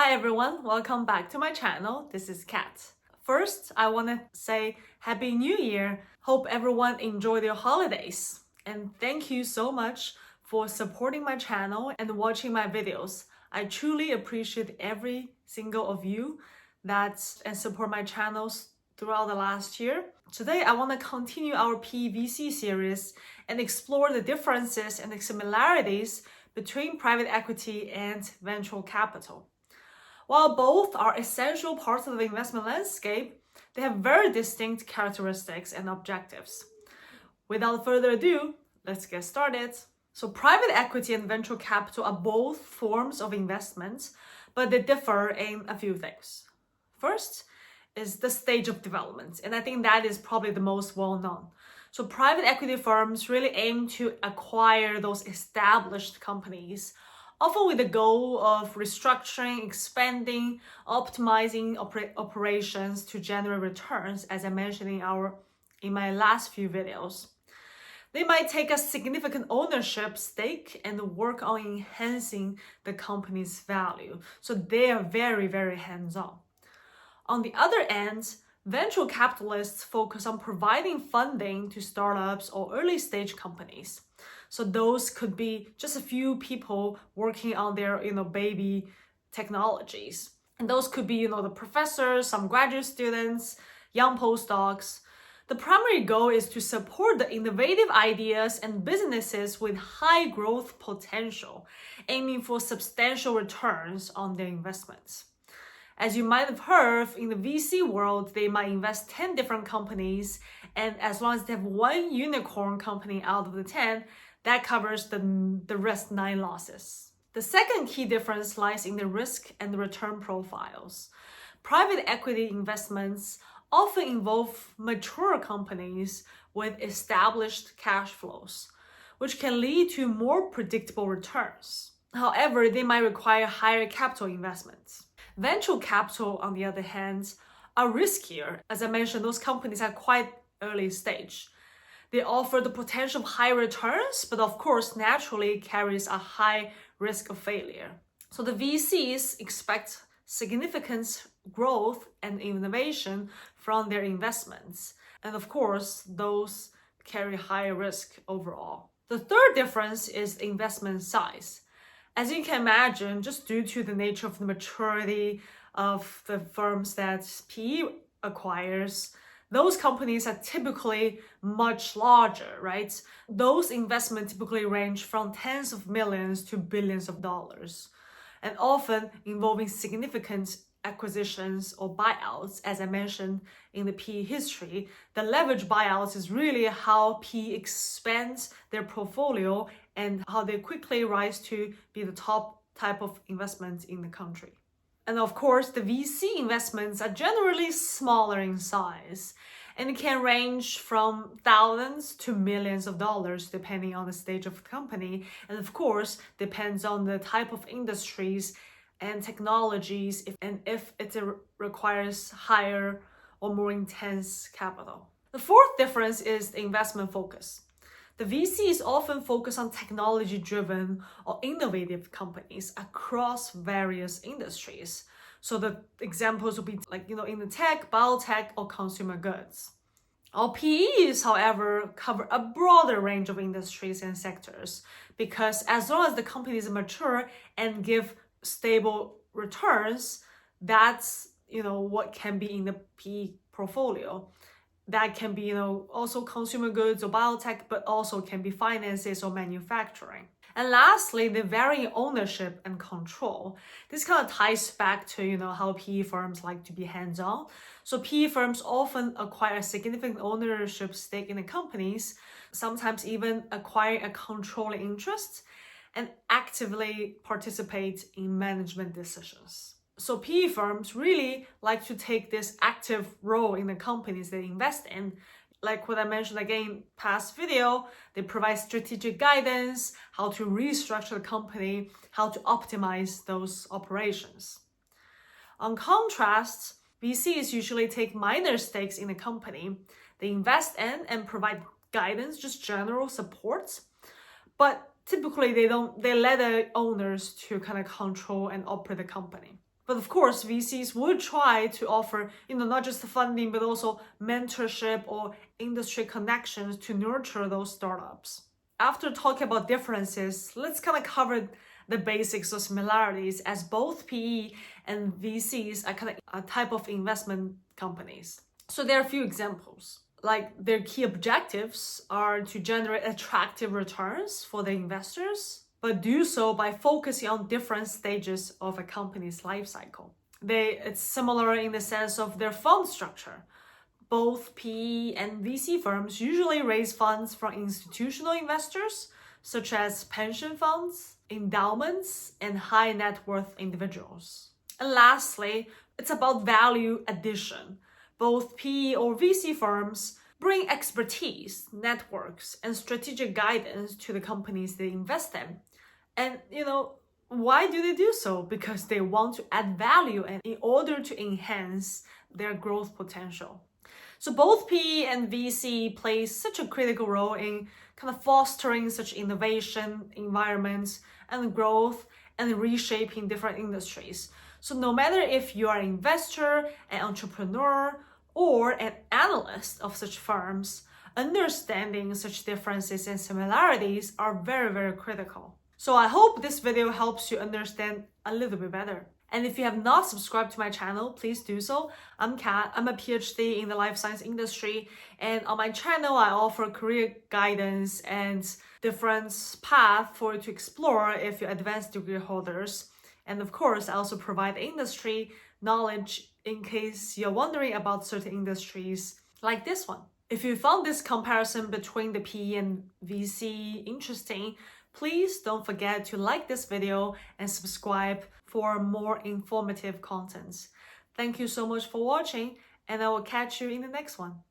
Hi everyone, welcome back to my channel. This is Kat. First, I want to say Happy New Year. Hope everyone enjoyed your holidays. And thank you so much for supporting my channel and watching my videos. I truly appreciate every single of you that support my channels throughout the last year. Today, I want to continue our PVC series and explore the differences and the similarities between private equity and venture capital. While both are essential parts of the investment landscape, they have very distinct characteristics and objectives. Without further ado, let's get started. So private equity and venture capital are both forms of investment, but they differ in a few things. First is the stage of development, and I think that is probably the most well-known. So private equity firms really aim to acquire those established companies, often with the goal of restructuring, expanding, optimizing operations to generate returns, as I mentioned in my last few videos. They might take a significant ownership stake and work on enhancing the company's value. So they are very, very hands-on. On the other end, venture capitalists focus on providing funding to startups or early-stage companies. So those could be just a few people working on their, baby technologies. And those could be, the professors, some graduate students, young postdocs. The primary goal is to support the innovative ideas and businesses with high growth potential, aiming for substantial returns on their investments. As you might have heard, in the VC world, they might invest 10 different companies, and as long as they have one unicorn company out of the 10, that covers the rest 9 losses. The second key difference lies in the risk and the return profiles. Private equity investments often involve mature companies with established cash flows, which can lead to more predictable returns. However, they might require higher capital investments. Venture capital, on the other hand, are riskier. As I mentioned, those companies are quite early stage. They offer the potential of high returns, but of course, naturally carries a high risk of failure. So the VCs expect significant growth and innovation from their investments. And of course, those carry higher risk overall. The third difference is investment size. As you can imagine, just due to the nature of the maturity of the firms that PE acquires, those companies are typically much larger, right? Those investments typically range from tens of millions to billions of dollars, and often involving significant acquisitions or buyouts. As I mentioned in the PE history, the leverage buyouts is really how PE expands their portfolio and how they quickly rise to be the top type of investment in the country. And of course, the VC investments are generally smaller in size and can range from thousands to millions of dollars depending on the stage of the company. And of course, depends on the type of industries and technologies if it requires higher or more intense capital. The fourth difference is the investment focus. The VCs often focus on technology-driven or innovative companies across various industries. So the examples would be in the tech, biotech, or consumer goods. Our PEs, however, cover a broader range of industries and sectors because as long as the companies are mature and give stable returns, that's what can be in the PE portfolio. That can be also consumer goods or biotech, but also can be finances or manufacturing. And lastly, the varying ownership and control. This kind of ties back to how PE firms like to be hands-on. So PE firms often acquire a significant ownership stake in the companies, sometimes even acquire a controlling interest and actively participate in management decisions. So PE firms really like to take this active role in the companies they invest in. Like what I mentioned again in past video, they provide strategic guidance, how to restructure the company, how to optimize those operations. On contrast, VCs usually take minor stakes in the company. They invest in and provide guidance, just general support, but typically they let the owners to kind of control and operate the company. But of course, VCs would try to offer, not just funding, but also mentorship or industry connections to nurture those startups. After talking about differences, let's kind of cover the basics or similarities, as both PE and VCs are kind of a type of investment companies. So there are a few examples. Like, their key objectives are to generate attractive returns for the investors, but do so by focusing on different stages of a company's life cycle. It's similar in the sense of their fund structure. Both PE and VC firms usually raise funds from institutional investors, such as pension funds, endowments, and high net worth individuals. And lastly, it's about value addition. Both PE or VC firms bring expertise, networks, and strategic guidance to the companies they invest in. And, why do they do so? Because they want to add value and in order to enhance their growth potential. So both PE and VC play such a critical role in kind of fostering such innovation, environments, and growth, and reshaping different industries. So no matter if you are an investor, an entrepreneur, or an analyst of such firms, understanding such differences and similarities are very, very critical. So I hope this video helps you understand a little bit better. And if you have not subscribed to my channel, please do so. I'm Kat. I'm a PhD in the life science industry. And on my channel, I offer career guidance and different paths for you to explore if you're advanced degree holders. And of course, I also provide industry knowledge in case you're wondering about certain industries like this one. If you found this comparison between the PE and VC interesting, please don't forget to like this video and subscribe for more informative content. Thank you so much for watching, and I will catch you in the next one.